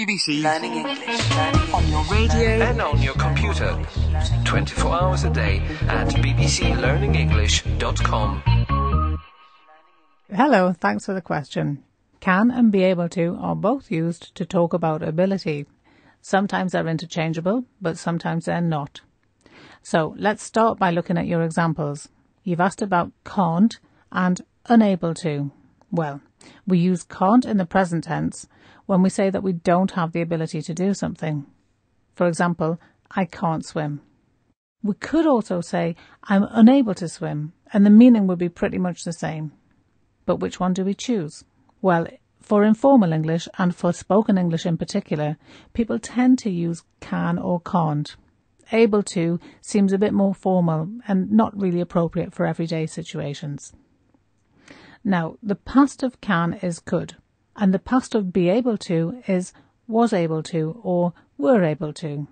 BBC Learning English. on your radio and on your computer 24 hours a day at bbclearningenglish.com. Hello, thanks for the question. Can and be able to are both used to talk about ability. Sometimes they're interchangeable, but sometimes they're not. So let's start by looking at your examples. You've asked about can't and unable to. Well, we use can't in the present tense when we say that we don't have the ability to do something. For example, I can't swim. We could also say I'm unable to swim, and the meaning would be pretty much the same. But which one do we choose? Well, for informal English and for spoken English in particular, people tend to use can or can't. Able to seems a bit more formal and not really appropriate for everyday situations. Now, the past of can is could, and the past of be able to is was able to or were able to.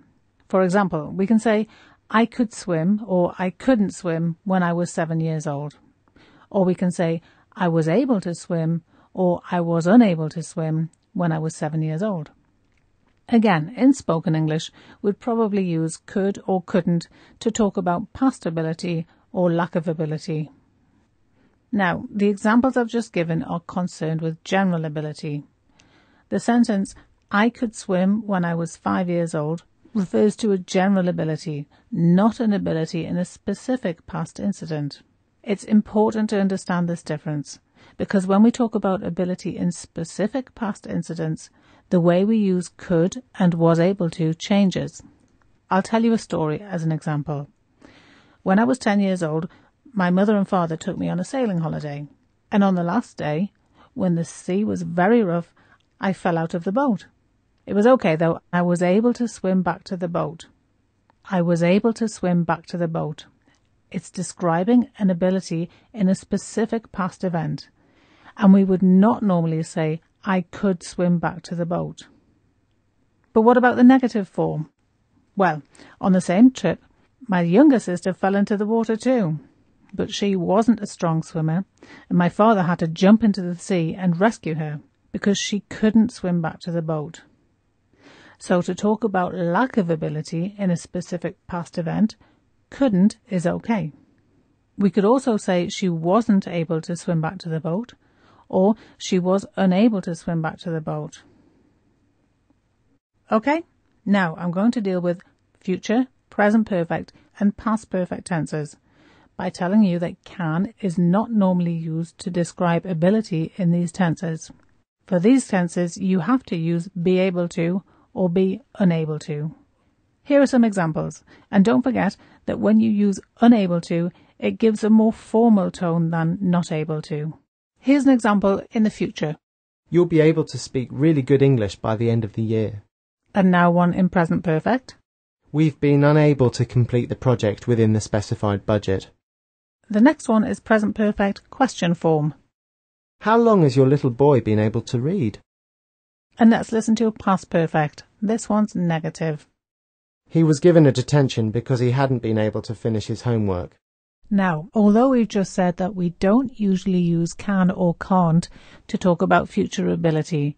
For example, we can say, I could swim or I couldn't swim when I was 7 years old. Or we can say, I was able to swim or I was unable to swim when I was 7 years old. Again, in spoken English, we'd probably use could or couldn't to talk about past ability or lack of ability. Now, the examples I've just given are concerned with general ability. The sentence, I could swim when I was 5 years old, refers to a general ability, not an ability in a specific past incident. It's important to understand this difference, because when we talk about ability in specific past incidents, the way we use could and was able to changes. I'll tell you a story as an example. When I was 10 years old, my mother and father took me on a sailing holiday, and on the last day, when the sea was very rough, I fell out of the boat. It was okay though, I was able to swim back to the boat. I was able to swim back to the boat. It's describing an ability in a specific past event, and we would not normally say, I could swim back to the boat. But what about the negative form? Well, on the same trip, my younger sister fell into the water too. But she wasn't a strong swimmer, and my father had to jump into the sea and rescue her because she couldn't swim back to the boat. So to talk about lack of ability in a specific past event, couldn't is okay. We could also say she wasn't able to swim back to the boat, or she was unable to swim back to the boat. Okay, now I'm going to deal with future, present perfect, and past perfect tenses by telling you that can is not normally used to describe ability in these tenses. For these tenses, you have to use be able to or be unable to. Here are some examples, and don't forget that when you use unable to, it gives a more formal tone than not able to. Here's an example in the future. You'll be able to speak really good English by the end of the year. And now one in present perfect. We've been unable to complete the project within the specified budget. The next one is present perfect question form. How long has your little boy been able to read? And let's listen to past perfect. This one's negative. He was given a detention because he hadn't been able to finish his homework. Now, although we've just said that we don't usually use can or can't to talk about future ability,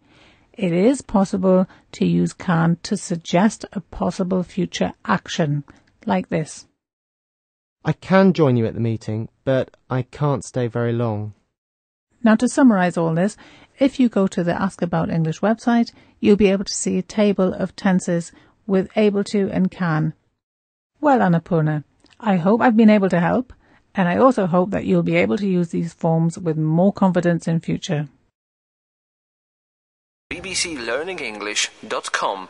it is possible to use can to suggest a possible future action, like this. I can join you at the meeting, but I can't stay very long. Now, to summarise all this, if you go to the Ask About English website, you'll be able to see a table of tenses with able to and can. Well, Annapurna, I hope I've been able to help, and I also hope that you'll be able to use these forms with more confidence in future. bbclearningenglish.com